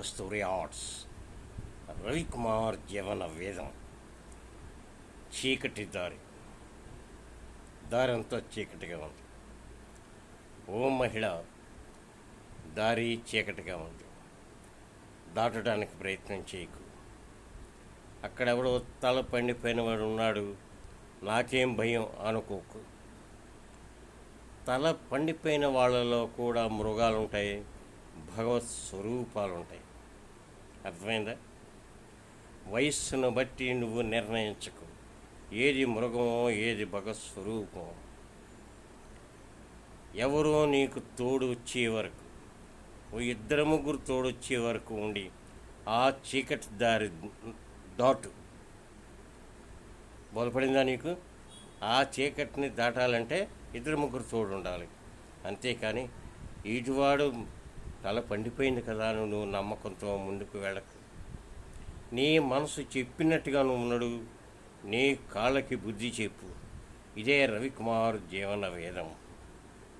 కస్తూరి arts Ravikumar జీవన వేదం. చీకటి దారి అంతా చీకటిగా ఉంది. ఓ మహిళ, దారి చీకటిగా ఉంది, దాటడానికి ప్రయత్నం చేయకు. అక్కడెవడో తల పండిపోయిన వాడు ఉన్నాడు, నాకేం భయం అనుకోకు. తల పండిపోయిన వాళ్ళలో కూడా మృగాలు ఉంటాయి, భగవత్ స్వరూపాలు ఉంటాయి. అర్థమైందా? వయస్సును బట్టి నువ్వు నిర్ణయించకు ఏది మృగమో ఏది భగవత్ స్వరూపమో. ఎవరో నీకు తోడు వచ్చే వరకు, ఓ 2-3 తోడు వచ్చే వరకు ఉండి ఆ చీకటి దారి దాటు. బోధపడిందా నీకు? ఆ చీకటిని దాటాలంటే 2-3 తోడు ఉండాలి. అంతేకాని ఈటివాడు తల పండిపోయింది కదా నువ్వు నమ్మకంతో ముందుకు వెళ్ళకు. నీ మనసు చెప్పినట్టుగా నువ్వు నడు, నీ కాళ్ళకి బుద్ధి చెప్పు. ఇదే రవికుమార్ జీవన వేదం.